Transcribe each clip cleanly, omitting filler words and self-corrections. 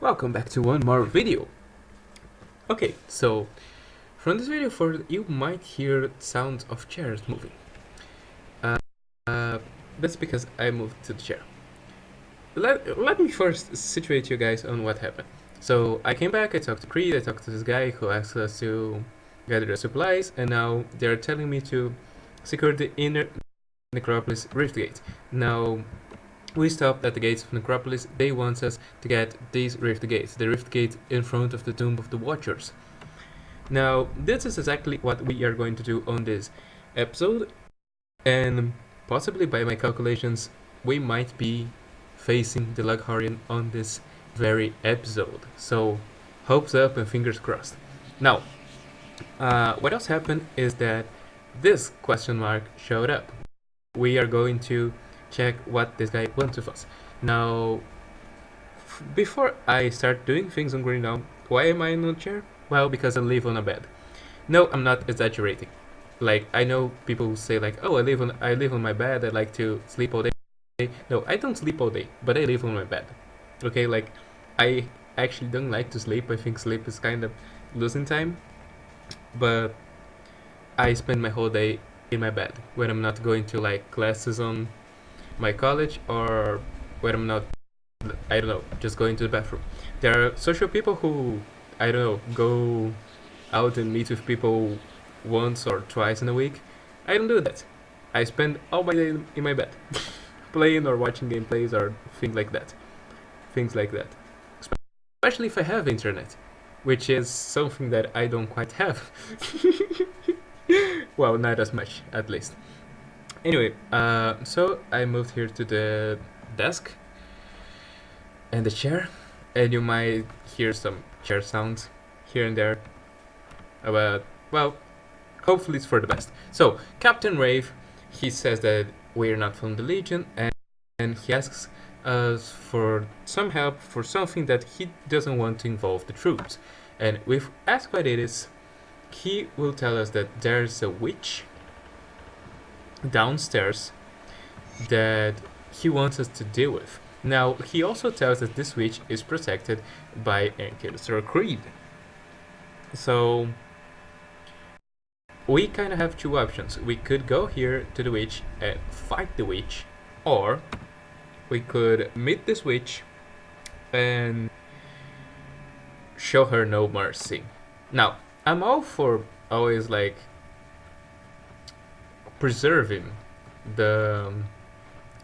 Welcome back to one more video. Okay, so from this video you might hear sounds of chairs moving. That's because I moved to the chair. Let me first situate you guys on what happened. So I came back, I talked to Creed, I talked to this guy who asked us to gather the supplies, and now they're telling me to secure the inner Necropolis Rift Gate. Now, we stopped at the gates of Necropolis. They want us to get these Rift Gates, the Rift Gate in front of the Tomb of the Watchers. Now, this is exactly what we are going to do on this episode, and possibly by my calculations, we might be facing the Loghorrean on this very episode. So, hopes up and fingers crossed. Now, what else happened is that this question mark showed up. We are going to check what this guy wants with us. Now, before I start doing things on Green Dawn, why am I in a chair? Well, because I live on a bed. No, I'm not exaggerating. Like, I know people who say like, oh, I live on my bed, I like to sleep all day. No, I don't sleep all day, but I live on my bed. Okay, like, I actually don't like to sleep. I think sleep is kind of losing time. But I spend my whole day in my bed when I'm not going to like classes on my college, or when I'm not, I don't know, just going to the bathroom. There are social people who, I don't know, go out and meet with people once or twice in a week. I don't do that. I spend all my day in my bed playing or watching gameplays or things like that. Especially if I have internet, which is something that I don't quite have. Well, not as much, at least. Anyway, so I moved here to the desk and the chair, and you might hear some chair sounds here and there. But, well, hopefully it's for the best. So, Captain Rave, he says that we're not from the Legion, and he asks us for some help for something that he doesn't want to involve the troops. And if asked what it is, he will tell us that there's a witch downstairs that he wants us to deal with. Now, he also tells us this witch is protected by Ancestor Creed. So, we kind of have two options. We could go here to the witch and fight the witch, or we could meet this witch and show her no mercy. Now, I'm all for always like preserving the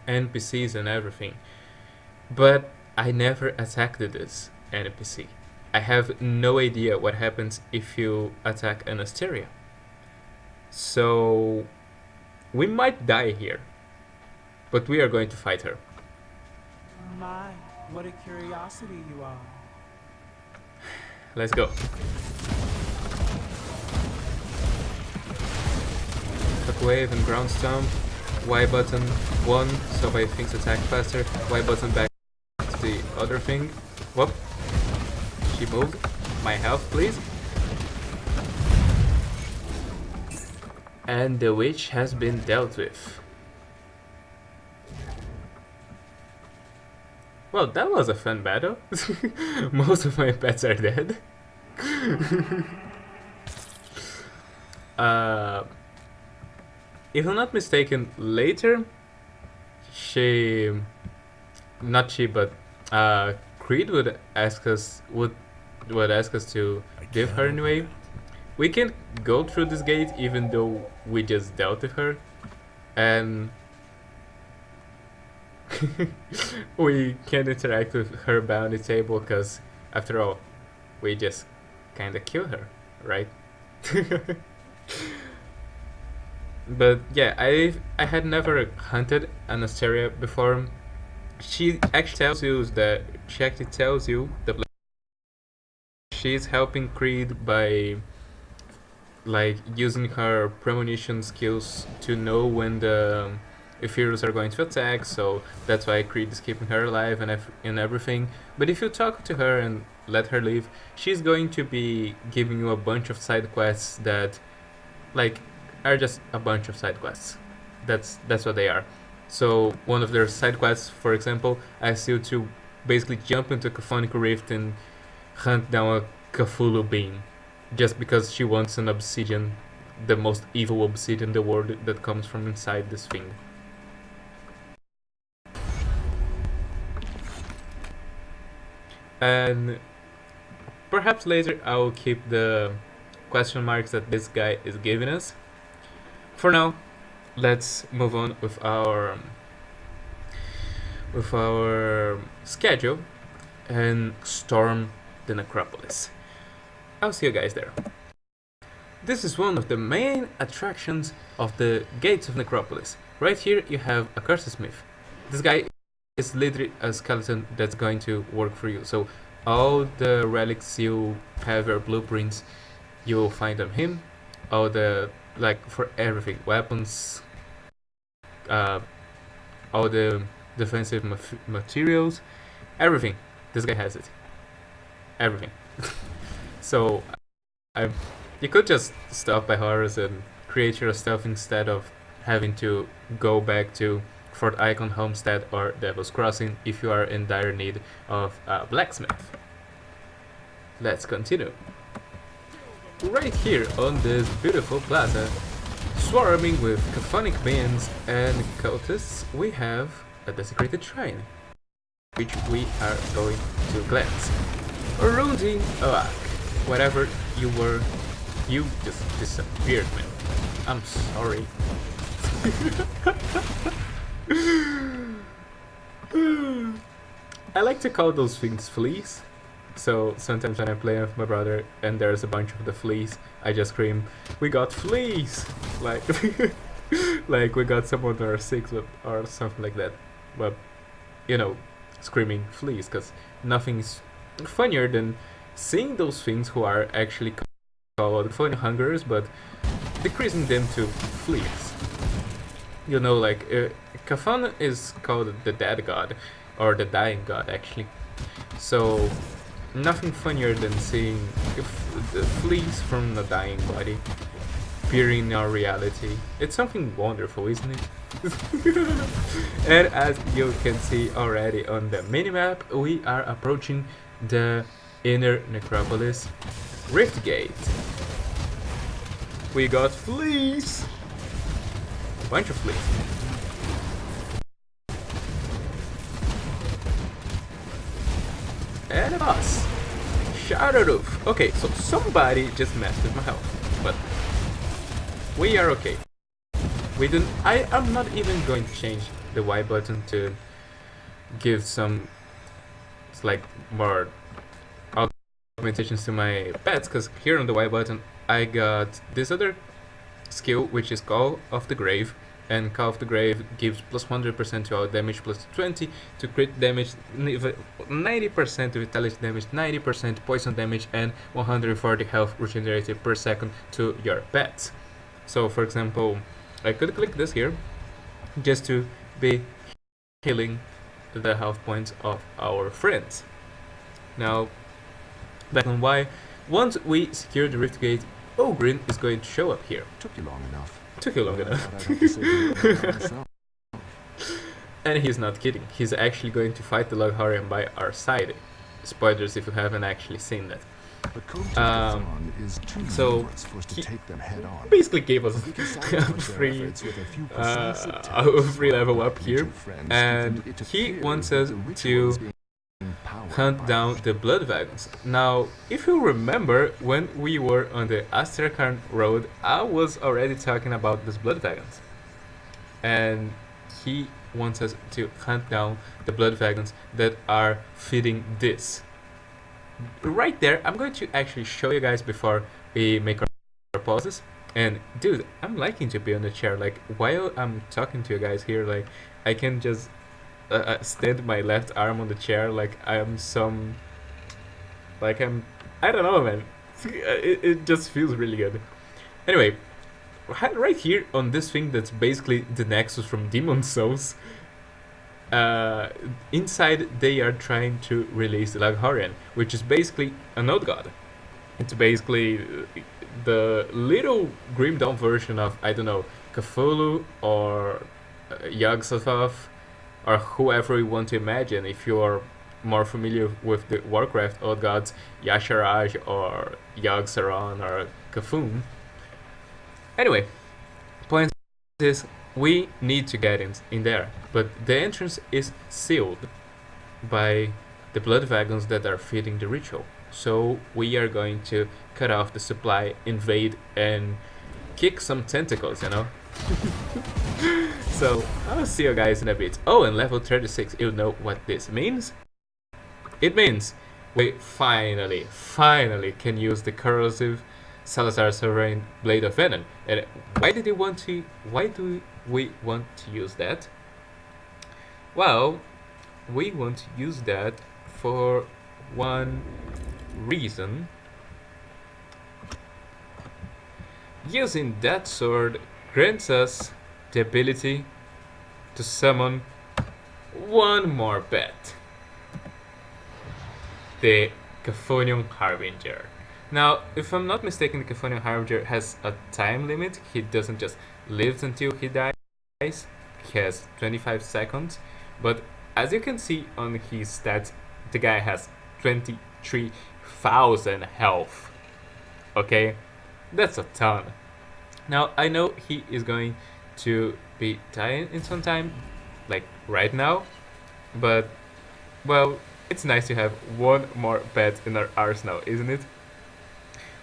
NPCs and everything, but I never attacked this NPC. I have no idea what happens if you attack an Asteria. So we might die here, but we are going to fight her. My, what a curiosity you are. Let's go. Wave and ground stomp. Y button 1 so my things attack faster. Y button back to the other thing. Whoop. She moved. My health, please. And the witch has been dealt with. Well, that was a fun battle. Most of my pets are dead. If I'm not mistaken, later, Creed would ask us to give her anyway. We can go through this gate even though we just dealt with her, and we can interact with her bounty table because, after all, we just kinda kill her, right? But yeah, I had never hunted an Asteria before. She actually tells you that she's helping Creed by like using her premonition skills to know when the Ephirus are going to attack, so that's why Creed is keeping her alive and everything. But if you talk to her and let her leave, she's going to be giving you a bunch of side quests that like are just a bunch of side quests. That's what they are. So one of their side quests, for example, asks you to basically jump into Caphonic Rift and hunt down a Cthulhu being, just because she wants an obsidian, the most evil obsidian in the world that comes from inside this thing. And perhaps later I'll keep the question marks that this guy is giving us. For now, let's move on with our schedule and storm the necropolis. I'll see you guys there. This is one of the main attractions of the gates of necropolis. Right here you have a curse smith. This guy is literally a skeleton that's going to work for you. So all the relics you have, your blueprints, you will find on him. All the, like, for everything, weapons, all the defensive materials, everything. This guy has it. Everything. So you could just stop by Horus and create your stuff instead of having to go back to Fort Icon Homestead or Devil's Crossing if you are in dire need of a blacksmith. Let's continue. Right here on this beautiful plaza, swarming with Caphonic beings and cultists, we have a desecrated shrine, which we are going to glance. Rundi Oak, whatever you were, you just disappeared, man. I'm sorry. I like to call those things fleas. So sometimes when I play with my brother and there's a bunch of the fleas, I just scream, "We got fleas!" Like, like we got someone or 6 or something like that. But, you know, screaming fleas, because nothing's funnier than seeing those things who are actually called funny hungers, but decreasing them to fleas. You know, like, Caphon is called the dead god, or the dying god, actually. So, nothing funnier than seeing fleas from a dying body appearing in our reality. It's something wonderful, isn't it? And as you can see already on the minimap, we are approaching the inner necropolis rift gate. We got fleas! A bunch of fleas. And a boss. Shadow Roof. Okay, so somebody just messed with my health, but we are okay. We didn't. I'm not even going to change the Y button to give some, like, more augmentations to my pets, because here on the Y button I got this other skill, which is Call of the Grave, and Call of the Grave gives plus 100% to all damage, plus 20 to crit damage, 90% to vitality damage, 90% poison damage, and 140 health regenerated per second to your pets. So for example, I could click this here just to be healing the health points of our friends. Now, back on Y, once we secure the rift gate, Loghorrean is going to show up here. Took you long enough. Took you long enough. And he's not kidding. He's actually going to fight the Loghorrean by our side. Spoilers if you haven't actually seen that. So he basically gave us a free level up here, and he wants us to hunt down the blood wagons. Now, if you remember, when we were on the Astrakhan road, I was already talking about these blood wagons, and he wants us to hunt down the blood wagons that are feeding this. Right there, I'm going to actually show you guys before we make our pauses. And dude, I'm liking to be on the chair. Like, while I'm talking to you guys here, like, I can just stand my left arm on the chair like I am some, like I don't know, man. It just feels really good. Anyway, right here on this thing that's basically the Nexus from Demon Souls, inside they are trying to release the Loghorrean, which is basically a node god. It's basically the little Grim Dawn version of, I don't know, Cthulhu or Yog-Sothoth, or whoever you want to imagine if you're more familiar with the Warcraft old gods, Yasharaj or Yogg-Saron or Kafun. Anyway, point is, we need to get in there, but the entrance is sealed by the blood wagons that are feeding the ritual. So we are going to cut off the supply, invade, and kick some tentacles, you know? So I'll see you guys in a bit. Oh, and level 36, you know what this means? It means we finally can use the corrosive Salazar Sovereign Blade of Venom. And why do we want to use that? Well, we want to use that for one reason. Using that sword grants us the ability to summon one more pet, the Chthonian Harbinger. Now, if I'm not mistaken, the Chthonian Harbinger has a time limit. He doesn't just live until he dies. He has 25 seconds, but as you can see on his stats, the guy has 23,000 health. Okay, that's a ton. Now, I know he is going to be dying in some time, like right now, but, well, it's nice to have one more pet in our arsenal, isn't it?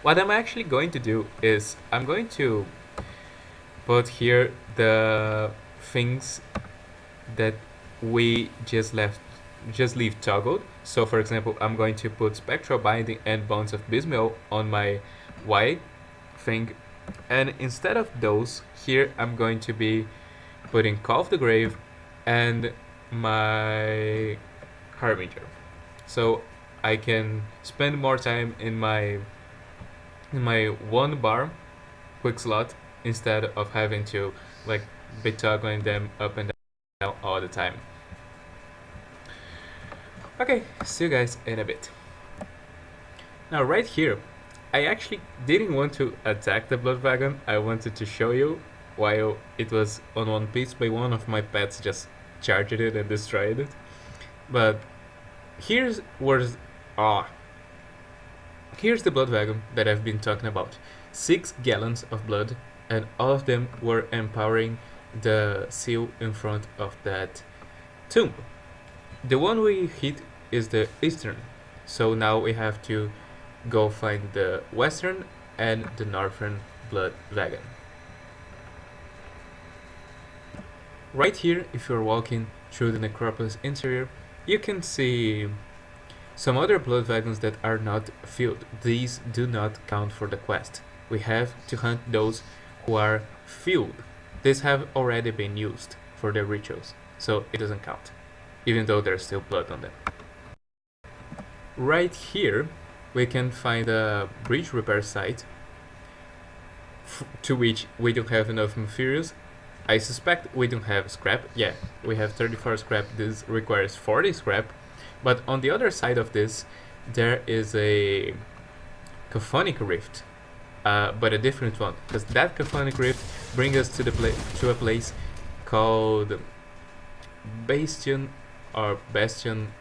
What I'm actually going to do is I'm going to put here the things that we just leave toggled. So for example, I'm going to put Spectral Binding and Bonds of Bismuth on my white thing, and instead of those here, I'm going to be putting Call of the Grave and my Harbinger, so I can spend more time in my one bar quick slot instead of having to like be toggling them up and down all the time. Okay, see you guys in a bit. Now right here, I actually didn't want to attack the blood wagon. I wanted to show you while it was on one piece, but one of my pets just charged it and destroyed it. But here's the blood wagon that I've been talking about. 6 gallons of blood, and all of them were empowering the seal in front of that tomb. The one we hit is the eastern, so now we have to go find the western and the northern blood wagon. Right here, if you're walking through the necropolis interior, you can see some other blood wagons that are not filled. These do not count for the quest. We have to hunt those who are filled. These have already been used for the rituals, so it doesn't count, even though there's still blood on them. Right here, we can find a bridge repair site, to which we don't have enough materials. I suspect we don't have scrap. Yeah, we have 34 scrap. This requires 40 scrap. But on the other side of this, there is a Chthonic Rift, but a different one, because that Chthonic Rift brings us to a place called Bastion or Bastion.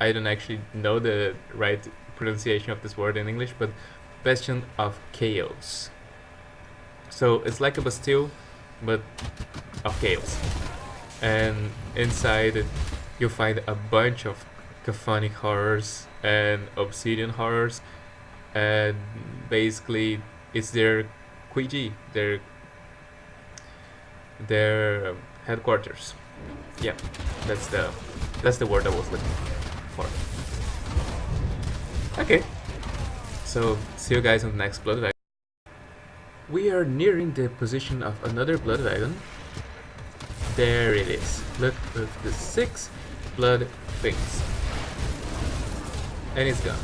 I don't actually know the right pronunciation of this word in English, but Bastion of Chaos. So it's like a Bastille, but of chaos. And inside you'll find a bunch of Chthonic horrors and obsidian horrors, and basically it's their QG, their headquarters. Yeah, that's the word I was looking for. Okay, so see you guys on the next blood wagon. We are nearing the position of another blood wagon. There it is. Look at the 6 blood things. And it's gone.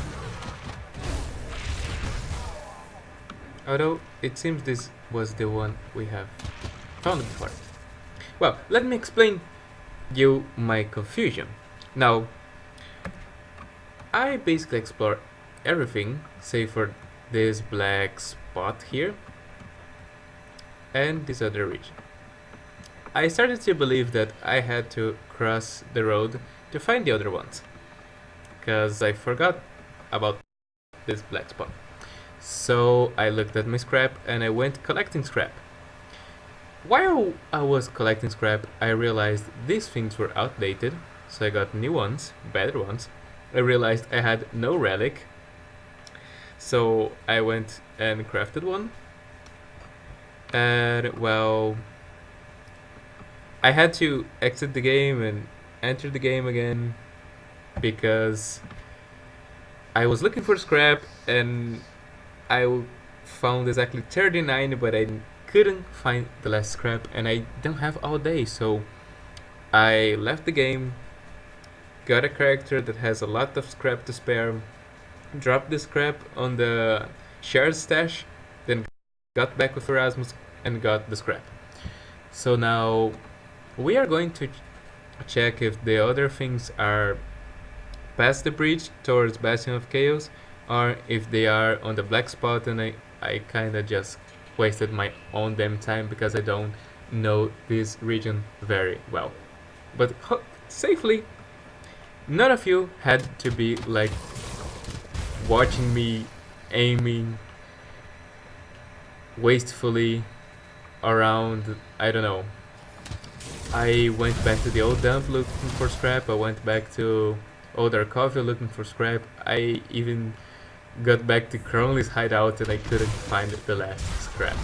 Although it seems this was the one we have found before. Well, let me explain you my confusion. Now, I basically explore everything save for this black spot here and this other region. I started to believe that I had to cross the road to find the other ones. because I forgot about this black spot. So I looked at my scrap and I went collecting scrap. While I was collecting scrap, I realized these things were outdated, so I got new ones, better ones. I realized I had no relic, so I went and crafted one. And well, I had to exit the game and enter the game again because I was looking for scrap and I found exactly 39, but I couldn't find the last scrap and I don't have all day, so I left the game, got a character that has a lot of scrap to spare, dropped the scrap on the shared stash, then got back with Erasmus and got the scrap. So now we are going to check if the other things are past the bridge towards Bastion of Chaos, or if they are on the black spot and I kinda just wasted my own damn time because I don't know this region very well. But safely, none of you had to be like watching me aiming wastefully around, I don't know. I went back to the old dump looking for scrap, I went back to old Arkovia looking for scrap, I even got back to Crowley's hideout and I couldn't find the last scrap.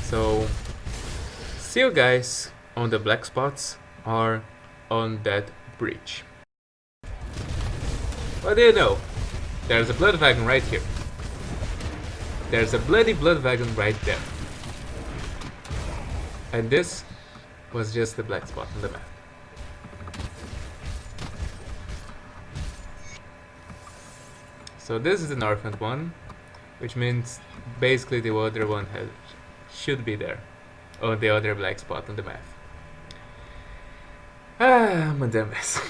So, see you guys on the black spots or on that bridge. What do you know? There's a blood wagon right here. There's a bloody blood wagon right there. And this was just the black spot on the map. So this is the northern one, which means basically the other one should be there, on the other black spot on the map. Ah, I'm a dumbass.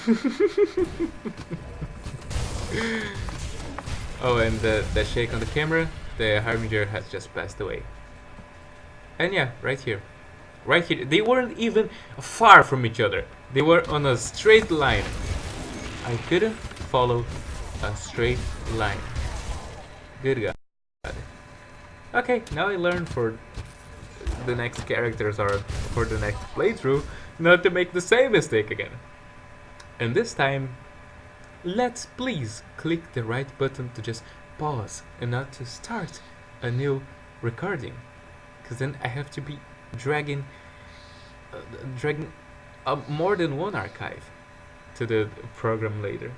Oh, and the shake on the camera, the Harbinger has just passed away. And yeah, right here. Right here. They weren't even far from each other. They were on a straight line. I couldn't follow a straight line. Good God. Okay, now I learned for the next characters or for the next playthrough not to make the same mistake again. And this time, let's please click the right button to just pause and not to start a new recording, because then I have to be dragging more than one archive to the program later.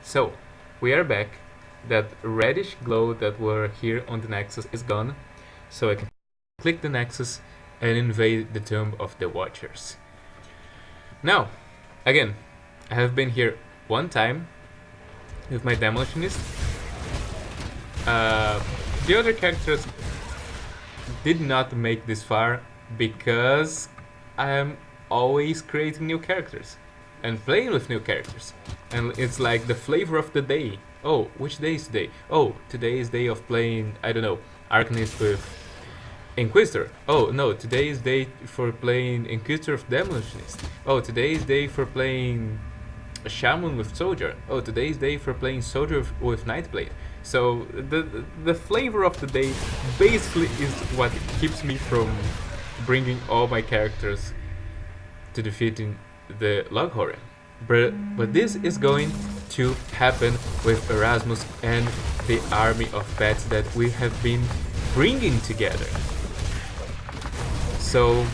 So, we are back. That reddish glow that were here on the Nexus is gone, so I can click the Nexus and invade the Tomb of the Watchers. Now, again, I have been here one time with my Demolitionist. The other characters did not make this far because I am always creating new characters and playing with new characters, and it's like the flavor of the day. Oh, which day is today? Oh, today is day of playing, I don't know, Arcanist with Inquisitor. Oh no, today is day for playing Inquisitor of Demolitionist. Oh, today is day for playing Shaman with Soldier. Oh, today is day for playing Soldier with Nightblade. So the flavor of the day basically is what keeps me from bringing all my characters to defeating the Loghorrean. But this is going to happen with Erasmus and the army of pets that we have been bringing together. So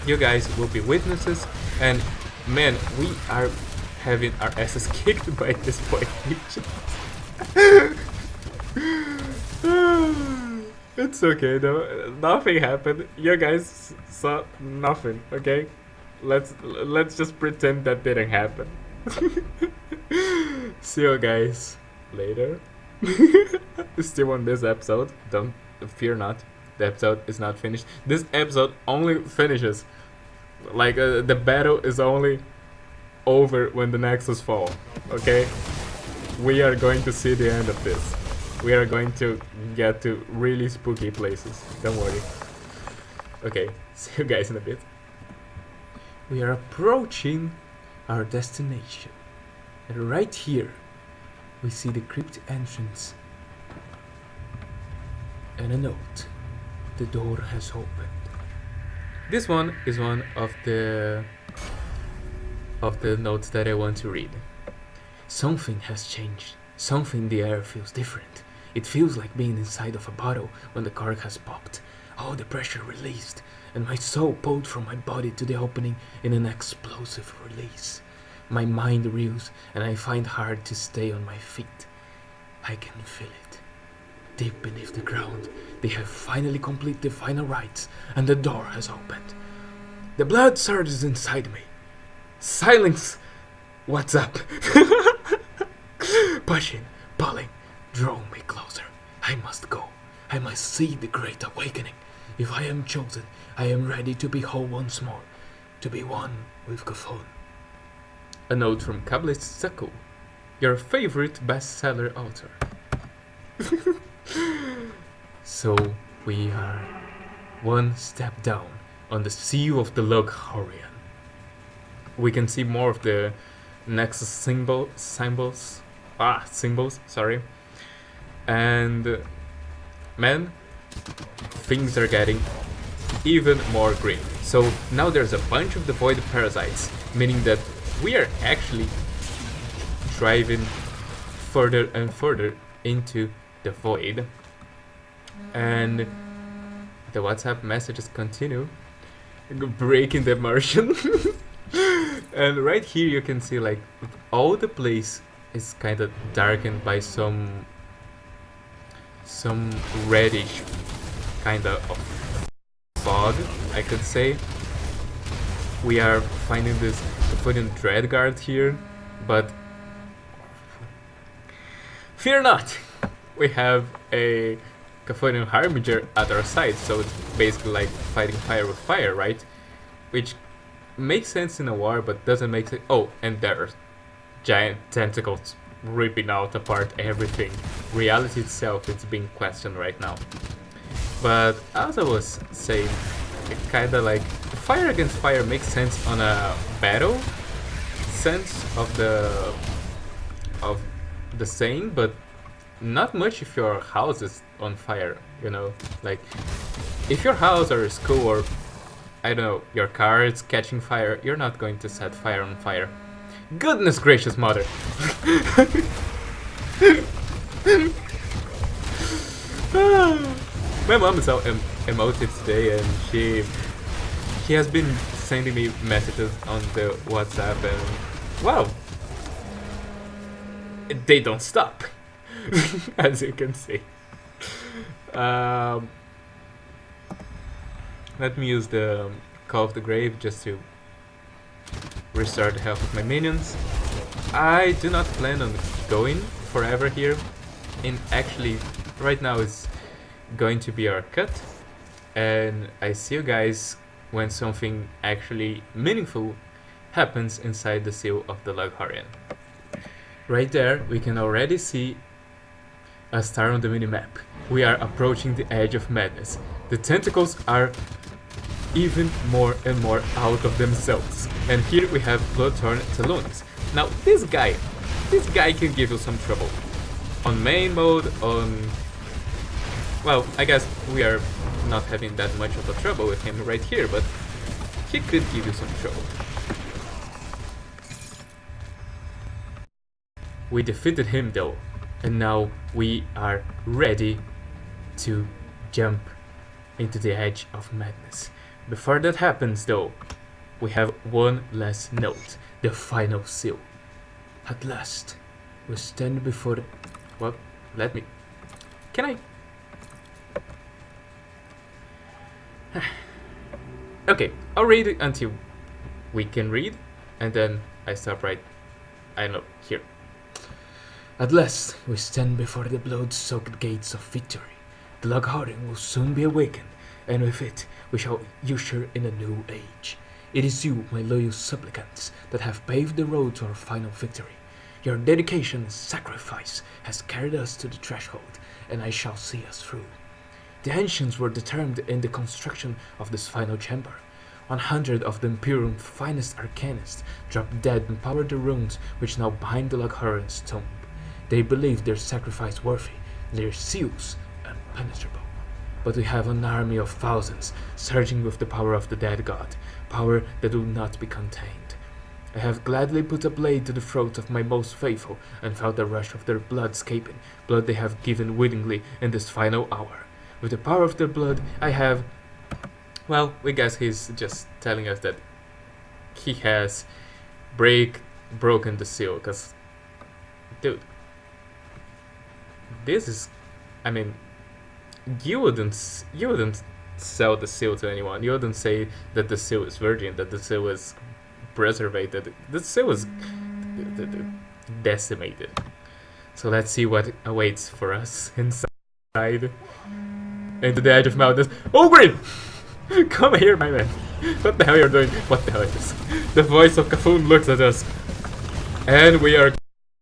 you guys will be witnesses, and man, we are having our asses kicked by this point. It's okay though, nothing happened. You guys saw nothing, okay? Let's just pretend that didn't happen. See you guys later. Still on this episode, don't fear not, the episode is not finished. This episode only finishes, like the battle is only over when the Nexus fall, okay? We are going to see the end of this. We are going to get to really spooky places, don't worry. Okay, see you guys in a bit. We are approaching our destination. And right here, we see the crypt entrance. And a note. The door has opened. This one is one of the notes that I want to read. Something has changed. Something in the air feels different. It feels like being inside of a bottle when the cork has popped. All the pressure released, and my soul pulled from my body to the opening in an explosive release. My mind reels, and I find hard to stay on my feet. I can feel it. Deep beneath the ground, they have finally completed the final rites, and the door has opened. The blood surges inside me. Silence! What's up? Pushing, pulling, drawing me closer. I must go. I must see the great awakening. If I am chosen, I am ready to be whole once more, to be one with Kafon. A note from JazzG.EmptynessKoe, your favorite bestseller author. So we are one step down on the seal of the Loghorrean. We can see more of the Nexus symbols, sorry. And man, things are getting even more grim. So now there's a bunch of the void parasites, meaning that we are actually driving further and further into the void. And the WhatsApp messages continue, breaking the immersion. And right here you can see like all the place is kind of darkened by some reddish kind of fog, I could say. We are finding this Cafonian Dreadguard here, but fear not! We have a Cafonian Harbinger at our side, so it's basically like fighting fire with fire, right? Which makes sense in a war, but doesn't make sense. Oh, and there are giant tentacles ripping out apart everything. Reality itself is being questioned right now. But as I was saying, it kinda like fire against fire makes sense on a battle sense of the saying, but not much if your house is on fire, you know? Like, if your house or school or, I don't know, your car is catching fire, you're not going to set fire on fire. Goodness gracious mother! My mom is out emoted today, and she has been sending me messages on the WhatsApp, and wow, they don't stop. As you can see. Let me use the Call of the Grave just to restart the health of my minions. I do not plan on going forever here, and actually right now is going to be our cut, and I see you guys when something actually meaningful happens inside the seal of the Loghorrean. Right there we can already see a star on the minimap. We are approaching the edge of madness. The tentacles are even more and more out of themselves. And here we have Bloodthorn Talons. Now this guy can give you some trouble. On main mode, on... well, I guess we are not having that much of a trouble with him right here, but he could give you some trouble. We defeated him though, and now we are ready to jump into the edge of madness. Before that happens though, we have one last note, the final seal. At last, we stand before the... well, let me... can I... okay, I'll read it until we can read, and then I stop right... I don't know, here. At last, we stand before the blood-soaked gates of victory. The Loghorrean will soon be awakened, and with it, we shall usher in a new age. It is you, my loyal supplicants, that have paved the road to our final victory. Your dedication and sacrifice has carried us to the threshold, and I shall see us through. The ancients were determined in the construction of this final chamber. 100 of the Imperium's finest arcanists dropped dead and powered the runes which now bind the Loghorrean's tomb. They believe their sacrifice worthy, their seals impenetrable. But we have an army of thousands, surging with the power of the dead god, power that will not be contained. I have gladly put a blade to the throat of my most faithful, and felt the rush of their blood escaping, blood they have given willingly in this final hour. With the power of their blood, I have... Well, we guess he's just telling us that he has broken the seal, because... Dude. This is... I mean... You wouldn't sell the seal to anyone. You wouldn't say that the seal is virgin, that the seal is preservated. The seal is decimated. So let's see what awaits for us inside. Into the edge of mountains. Ogre! Come here, my man. What the hell you're doing? What the hell is this? The voice of Kafun looks at us. And we are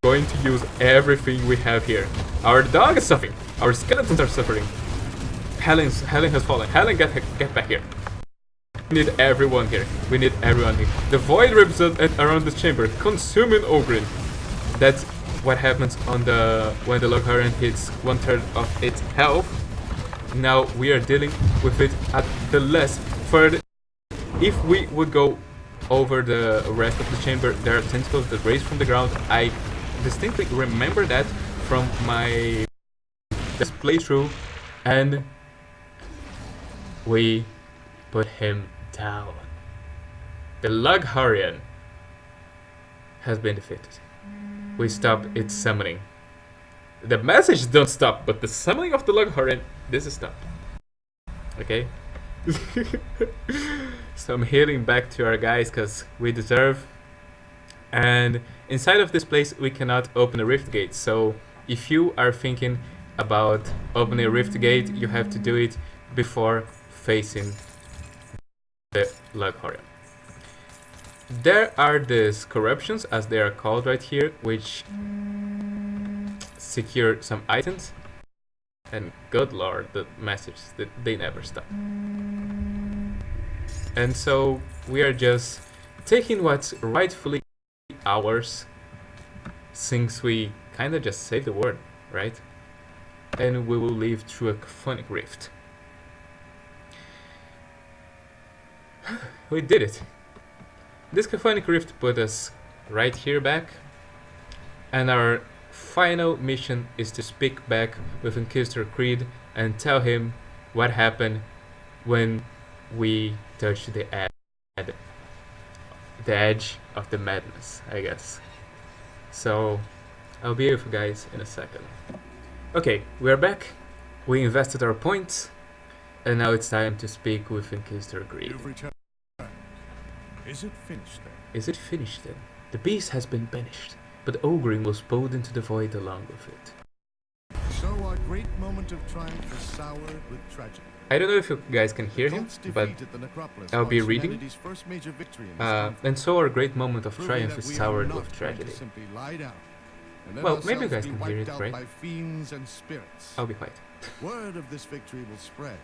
going to use everything we have here. Our dog is suffering. Our skeletons are suffering. Helen has fallen. Helen, get back here. We need everyone here. We need everyone here. The void rips around this chamber, consuming Ogre. That's what happens on when the Loghorrean hits 1/3 of its health. Now we are dealing with it at the less further. If we would go over the rest of the chamber, there are tentacles that raise from the ground. I distinctly remember that from my playthrough, and we put him down. The Loghorrean has been defeated. We stopped its summoning. The message don't stop, but the summoning of the Loghorrean, this is stopped. Okay? So I'm healing back to our guys because we deserve. And inside of this place we cannot open a rift gate. So if you are thinking about opening a rift gate, you have to do it before facing the Loghorrean. There are these corruptions, as they are called right here, which secure some items, and good lord, the messages that they never stop. And so we are just taking what's rightfully ours, since we kinda just saved the world, right? And we will leave through a phonic rift. We did it. This Caphonic Rift put us right here back, and our final mission is to speak back with Inquisitor Creed and tell him what happened when we touched the edge of the madness, I guess. So I'll be with you guys in a second. Okay, we're back. We invested our points, and now it's time to speak with Inquisitor Creed. Is it finished then? Is it finished then? The beast has been banished, but Ogrin was pulled into the void along with it. So our great moment of triumph is soured with tragedy. I don't know if you guys can hear him, but I'll be reading. And so our great moment of triumph is soured with tragedy. Well, maybe you guys can hear it, right? I'll be quiet. Word of this victory will spread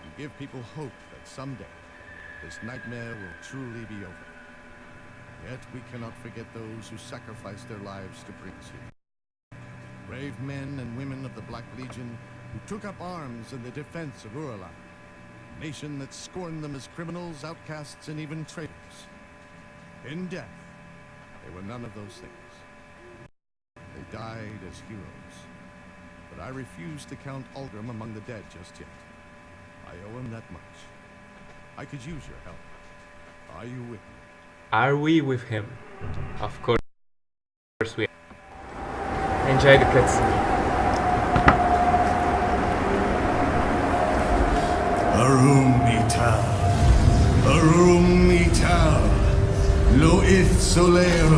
and give people hope that someday this nightmare will truly be over. Yet we cannot forget those who sacrificed their lives to bring us here. Brave men and women of the Black Legion who took up arms in the defense of Urala, a nation that scorned them as criminals, outcasts, and even traitors. In death, they were none of those things. They died as heroes. But I refuse to count Ulgrim among the dead just yet. I owe him that much. I could use your help. Are you with me? Are we with him? Of course we are. Enjoy the cutscene. Arum Mital, Arum Mital, Loith Soler,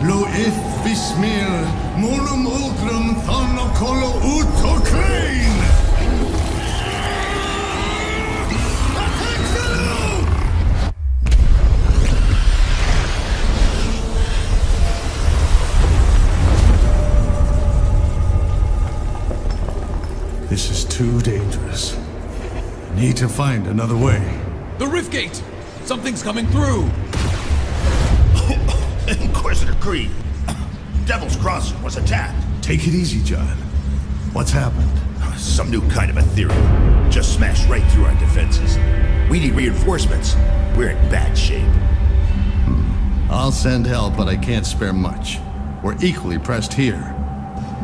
Loith Vismir, Mulum Ulgrum Thonokolo Utoklein! This is too dangerous. Need to find another way. The rift gate! Something's coming through! Inquisitor Creed, Devil's Crossing was attacked. Take it easy, John. What's happened? Some new kind of ethereal. Just smashed right through our defenses. We need reinforcements. We're in bad shape. I'll send help, but I can't spare much. We're equally pressed here.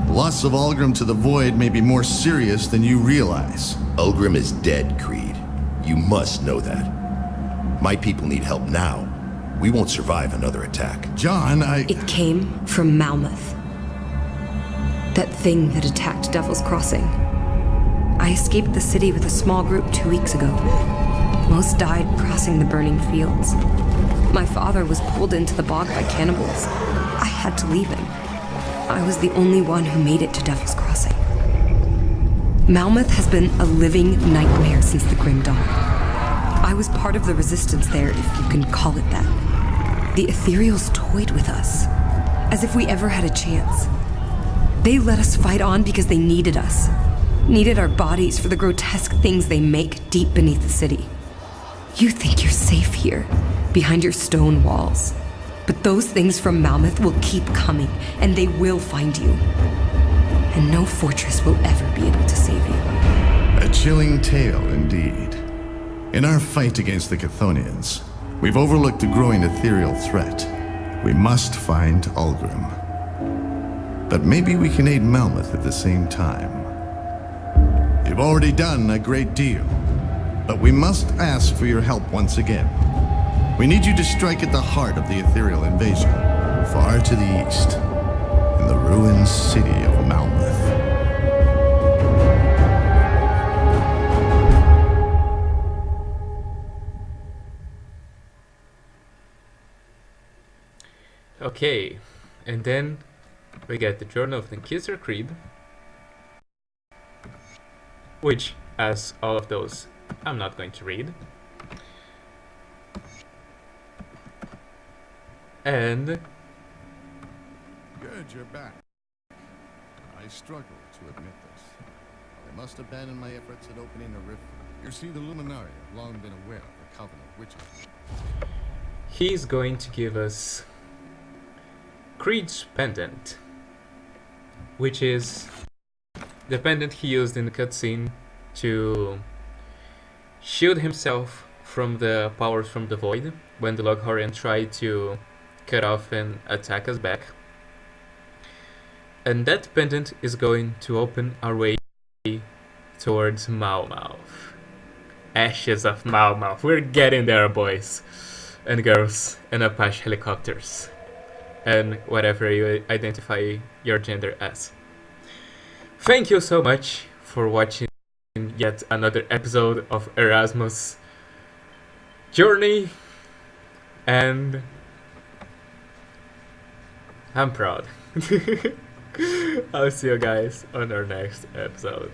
The loss of Ulgrim to the Void may be more serious than you realize. Ulgrim is dead, Creed. You must know that. My people need help now. We won't survive another attack. John, It came from Malmouth. That thing that attacked Devil's Crossing. I escaped the city with a small group 2 weeks ago. Most died crossing the burning fields. My father was pulled into the bog by cannibals. I had to leave him. I was the only one who made it to Devil's Crossing. Malmouth has been a living nightmare since the Grim Dawn. I was part of the resistance there, if you can call it that. The Ethereals toyed with us, as if we ever had a chance. They let us fight on because they needed us. Needed our bodies for the grotesque things they make deep beneath the city. You think you're safe here, behind your stone walls. But those things from Malmouth will keep coming, and they will find you. And no fortress will ever be able to save you. a chilling tale indeed. In our fight against the Chthonians, we've overlooked a growing ethereal threat. We must find Ulgrim. But maybe we can aid Malmouth at the same time. You've already done a great deal, but we must ask for your help once again. We need you to strike at the heart of the ethereal invasion, far to the east, in the ruined city of Malmouth. Okay, and then we get the Journal of the Inquisitor Creed, which, as all of those, I'm not going to read. And Good, you're back. I struggle to admit this. I must abandon my efforts at opening a rift. You see, the Luminari have long been aware of the Covenant witches. he's going to give us Creed's pendant, which is the pendant he used in the cutscene to shield himself from the powers from the Void when the Loghorrean tried to cut off and attack us back. And that pendant is going to open our way towards Malmouth. Ashes of Malmouth. We're getting there, boys and girls, and Apache helicopters, and whatever you identify your gender as. Thank you so much for watching yet another episode of Erasmus' journey, and I'm proud. I'll see you guys on our next episode.